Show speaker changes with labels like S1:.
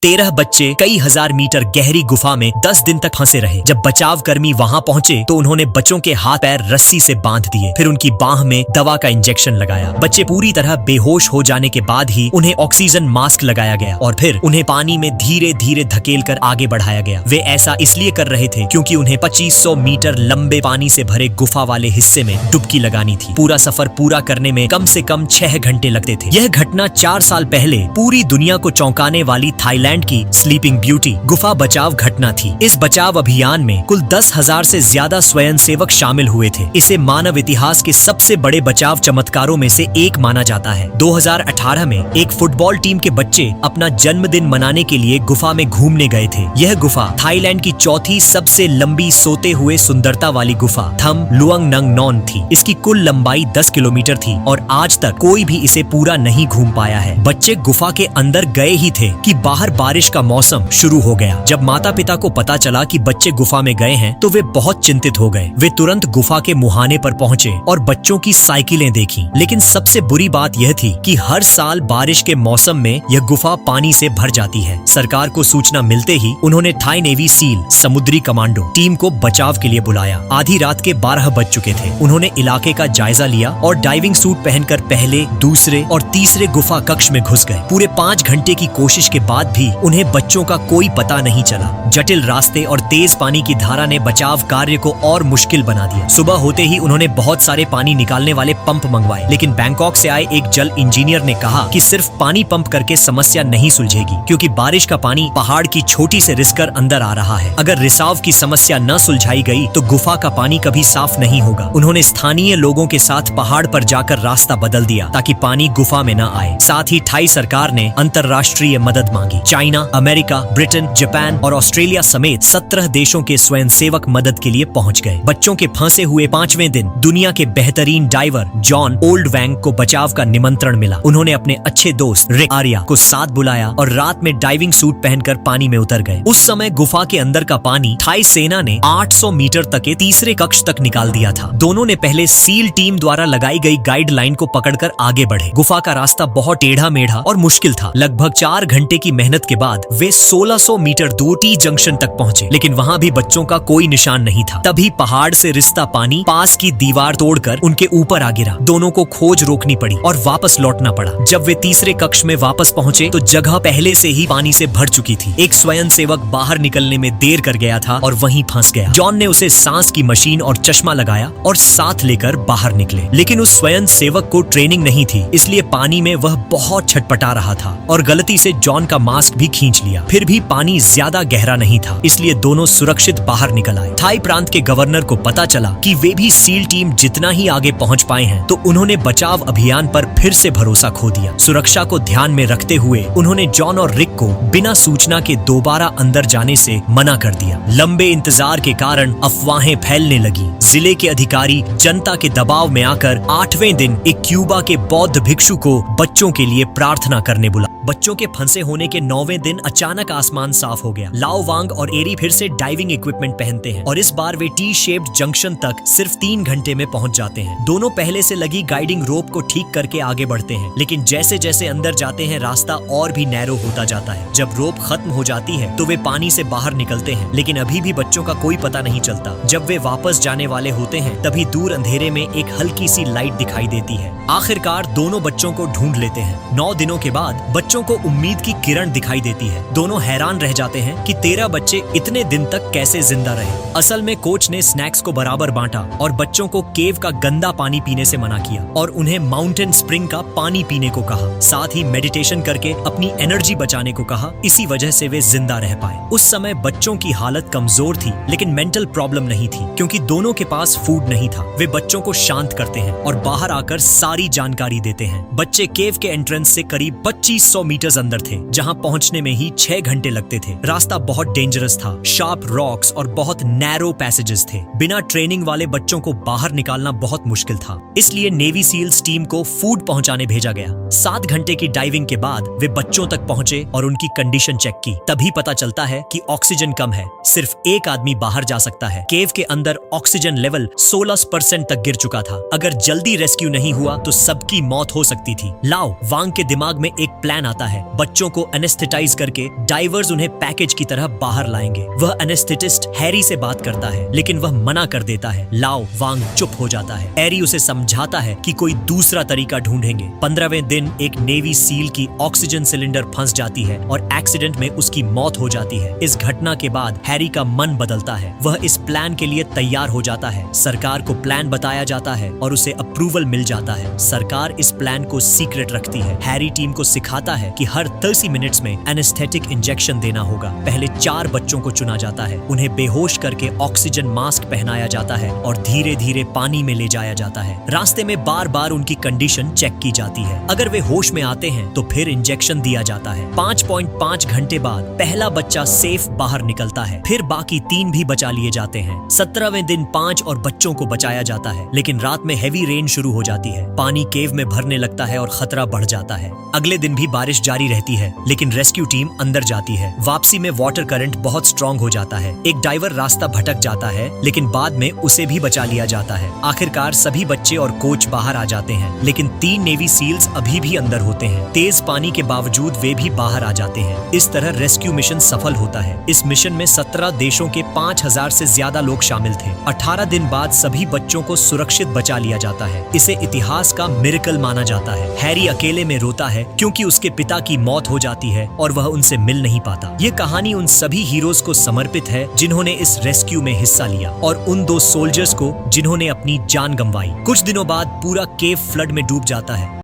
S1: 13 बच्चे कई हजार मीटर गहरी गुफा में 10 दिन तक फंसे रहे। जब बचाव कर्मी वहां पहुंचे तो उन्होंने बच्चों के हाथ पैर रस्सी से बांध दिए, फिर उनकी बाह में दवा का इंजेक्शन लगाया। बच्चे पूरी तरह बेहोश हो जाने के बाद ही उन्हें ऑक्सीजन मास्क लगाया गया और फिर उन्हें पानी में धीरे धीरे धकेल कर आगे बढ़ाया गया। वे ऐसा इसलिए कर रहे थे क्योंकि उन्हें 2500 मीटर लंबे पानी से भरे गुफा वाले हिस्से में डुबकी लगानी थी। पूरा सफर पूरा करने में कम से कम 6 घंटे लगते थे। यह घटना 4 साल पहले पूरी दुनिया को चौंकाने वाली थाईलैंड की स्लीपिंग ब्यूटी गुफा बचाव घटना थी। इस बचाव अभियान में कुल 10,000 से ज्यादा स्वयंसेवक शामिल हुए थे। इसे मानव इतिहास के सबसे बड़े बचाव चमत्कारों में से एक माना जाता है। 2018 में एक फुटबॉल टीम के बच्चे अपना जन्मदिन मनाने के लिए गुफा में घूमने गए थे। यह गुफा थाईलैंड की चौथी सबसे लंबी सोते हुए सुंदरता वाली गुफा थम लुअंग नंग नॉन थी। इसकी कुल लंबाई 10 किलोमीटर थी और आज तक कोई भी इसे पूरा नहीं घूम पाया है। बच्चे गुफा के अंदर गए ही थे कि बाहर बारिश का मौसम शुरू हो गया। जब माता पिता को पता चला कि बच्चे गुफा में गए हैं तो वे बहुत चिंतित हो गए। वे तुरंत गुफा के मुहाने पर पहुंचे और बच्चों की साइकिलें देखी। लेकिन सबसे बुरी बात यह थी कि हर साल बारिश के मौसम में यह गुफा पानी से भर जाती है। सरकार को सूचना मिलते ही उन्होंने थाई नेवी सील समुद्री कमांडो टीम को बचाव के लिए बुलाया। आधी रात के 12 बज चुके थे। उन्होंने इलाके का जायजा लिया और डाइविंग सूट पहनकर पहले, दूसरे और तीसरे गुफा कक्ष में घुस गए। पूरे 5 घंटे की कोशिश के बाद भी उन्हें बच्चों का कोई पता नहीं चला। जटिल रास्ते और तेज पानी की धारा ने बचाव कार्य को और मुश्किल बना दिया। सुबह होते ही उन्होंने बहुत सारे पानी निकालने वाले पंप मंगवाए, लेकिन बैंकॉक से आए एक जल इंजीनियर ने कहा कि सिर्फ पानी पंप करके समस्या नहीं सुलझेगी, क्योंकि बारिश का पानी पहाड़ की छोटी से रिस कर अंदर आ रहा है। अगर रिसाव की समस्या न सुलझाई गई तो गुफा का पानी कभी साफ नहीं होगा। उन्होंने स्थानीय लोगों के साथ पहाड़ पर जाकर रास्ता बदल दिया ताकि पानी गुफा में न आए। साथ ही थाई सरकार ने अंतर्राष्ट्रीय मदद मांगी। चाइना, अमेरिका, ब्रिटेन, जापान और ऑस्ट्रेलिया समेत 17 देशों के स्वयंसेवक मदद के लिए पहुंच गए। बच्चों के फंसे हुए 5वें दिन दुनिया के बेहतरीन डाइवर जॉन ओल्डवैंग को बचाव का निमंत्रण मिला। उन्होंने अपने अच्छे दोस्त रिक आर्या को साथ बुलाया और रात में डाइविंग सूट पहनकर पानी में उतर गए। उस समय गुफा के अंदर का पानी थाई सेना ने 800 मीटर तक के तीसरे कक्ष तक निकाल दिया था। दोनों ने पहले सील टीम द्वारा लगाई गई गाइडलाइन को पकड़कर आगे बढ़े। गुफा का रास्ता बहुत टेढ़ा मेढ़ा और मुश्किल था। लगभग 4 घंटे की मेहनत के बाद वे 1600 मीटर दूर टी जंक्शन तक पहुंचे, लेकिन वहां भी बच्चों का कोई निशान नहीं था। तभी पहाड़ से रिसता पानी पास की दीवार तोड़कर उनके ऊपर आ गिरा। दोनों को खोज रोकनी पड़ी और वापस लौटना पड़ा। जब वे तीसरे कक्ष में वापस पहुंचे तो जगह पहले से ही पानी से भर चुकी थी। एक स्वयंसेवक बाहर निकलने में देर कर गया था और वहीं फंस गया। जॉन ने उसे सांस की मशीन और चश्मा लगाया और साथ लेकर बाहर निकले, लेकिन उस स्वयंसेवक को ट्रेनिंग नहीं थी, इसलिए पानी में वह बहुत छटपटा रहा था और गलती से जॉन का मास्क भी खींच लिया। फिर भी पानी ज्यादा गहरा नहीं था, इसलिए दोनों सुरक्षित बाहर निकल आए। थाई प्रांत के गवर्नर को पता चला कि वे भी सील टीम जितना ही आगे पहुंच पाए हैं, तो उन्होंने बचाव अभियान पर फिर से भरोसा खो दिया। सुरक्षा को ध्यान में रखते हुए उन्होंने जॉन और रिक को बिना सूचना के दोबारा अंदर जाने से मना कर दिया। लंबे इंतजार के कारण अफवाहें फैलने लगी। जिले के अधिकारी जनता के दबाव में आकर 8वें दिन एक क्यूबा के बौद्ध भिक्षु को बच्चों के लिए प्रार्थना करने बुला। बच्चों के फंसे होने के 9वें दिन अचानक आसमान साफ हो गया। लाओ वांग और एरी फिर से डाइविंग इक्विपमेंट पहनते हैं और इस बार वे टी शेप्ड जंक्शन तक सिर्फ 3 घंटे में पहुंच जाते हैं। दोनों पहले से लगी गाइडिंग रोप को ठीक करके आगे बढ़ते हैं, लेकिन जैसे जैसे अंदर जाते हैं रास्ता और भी नैरो होता जाता है। जब रोप खत्म हो जाती है तो वे पानी से बाहर निकलते हैं, लेकिन अभी भी बच्चों का कोई पता नहीं चलता। जब वे वापस जाने वाले होते हैं तभी दूर अंधेरे में एक हल्की सी लाइट दिखाई देती है। आखिरकार दोनों बच्चों को ढूंढ लेते हैं। 9 दिनों के बाद बच्चों को उम्मीद की किरण दिखाई देती है। दोनों हैरान रह जाते हैं कि 13 बच्चे इतने दिन तक कैसे जिंदा रहे। असल में कोच ने स्नैक्स को बराबर बांटा और बच्चों को केव का गंदा पानी पीने से मना किया और उन्हें माउंटेन स्प्रिंग का पानी पीने को कहा। साथ ही मेडिटेशन करके अपनी एनर्जी बचाने को कहा। इसी वजह से वे जिंदा रह पाए। उस समय बच्चों की हालत कमजोर थी, लेकिन मेंटल प्रॉब्लम नहीं थी, क्योंकि दोनों के पास फूड नहीं था। वे बच्चों को शांत करते हैं और बाहर आकर सारी जानकारी देते हैं। बच्चे केव के एंट्रेंस से करीब 2500 मीटर अंदर थे, जहां पहुंचने में ही 6 घंटे लगते थे। रास्ता बहुत डेंजरस था, शार्प रॉक्स और बहुत नैरो पैसेजेस थे। बिना ट्रेनिंग वाले बच्चों को बाहर निकालना बहुत मुश्किल था, इसलिए नेवी सील्स टीम को फूड पहुंचाने भेजा गया। 7 घंटे की डाइविंग के बाद वे बच्चों तक पहुंचे और उनकी कंडीशन चेक की। तभी पता चलता है कि ऑक्सीजन कम है, सिर्फ एक आदमी बाहर जा सकता है। केव के अंदर ऑक्सीजन लेवल 16% तक गिर चुका था। अगर जल्दी रेस्क्यू नहीं हुआ तो सबकी मौत हो सकती थी। लाओ वांग के दिमाग में एक प्लान आता है। बच्चों को एनेस्थेटाइज करके डाइवर्स उन्हें पैकेज की तरह बाहर लाएंगे। वह एनेस्थेटिस्ट हैरी से बात करता है, लेकिन वह मना कर देता है। लाओ वांग चुप हो जाता है। हैरी उसे समझाता है कि कोई दूसरा तरीका ढूंढेंगे। 15वें दिन एक नेवी सील की ऑक्सीजन सिलेंडर फंस जाती है और एक्सीडेंट में उसकी मौत हो जाती है। इस घटना के बाद हैरी का मन बदलता है। वह इस प्लान के लिए तैयार हो जाता है। सरकार को प्लान बताया जाता है और उसे अप्रूवल मिल जाता है। सरकार इस प्लान को सीक्रेट रखती है। हैरी टीम को सिखाता है कि हर 30 मिनट्स में एनेस्थेटिक इंजेक्शन देना होगा। पहले 4 बच्चों को चुना जाता है। उन्हें बेहोश करके ऑक्सीजन मास्क पहनाया जाता है और धीरे धीरे पानी में ले जाया जाता है। रास्ते में बार बार उनकी कंडीशन चेक की जाती है। अगर वे होश में आते हैं तो फिर इंजेक्शन दिया जाता है। 5.5 घंटे बाद पहला बच्चा सेफ बाहर निकलता है। फिर बाकी 3 भी बचा लिए जाते हैं। 17वें दिन 5 और बच्चों को बचाया जाता है, लेकिन रात में हेवी रेन शुरू हो जाती है। पानी केव में भरने लगता है और खतरा बढ़ जाता है। अगले दिन भी बारिश जारी रहती है, लेकिन रेस्क्यू टीम अंदर जाती है। वापसी में वाटर करंट बहुत स्ट्रॉन्ग हो जाता है। एक डाइवर रास्ता भटक जाता है, लेकिन बाद में उसे भी बचा लिया जाता है। आखिरकार सभी बच्चे और कोच बाहर आ जाते हैं, लेकिन 3 नेवी सील्स अभी भी अंदर होते हैं। तेज पानी के बावजूद वे भी बाहर आ जाते हैं। इस तरह रेस्क्यू मिशन सफल होता है। इस मिशन में 17 देशों के 5000 से ज्यादा लोग शामिल थे। 18 दिन बाद सभी बच्चों को सुरक्षित बचा लिया जाता है। इसे इतिहास का मिरेकल माना जाता है। हैरी अकेले में रोता है क्योंकि उसके पिता की मौत हो जाती है और वह उनसे मिल नहीं पाता। ये कहानी उन सभी हीरोज को समर्पित है जिन्होंने इस रेस्क्यू में हिस्सा लिया, और उन 2 सोल्जर्स को जिन्होंने अपनी जान गंवाई। कुछ दिनों बाद पूरा केव फ्लड में डूब जाता है।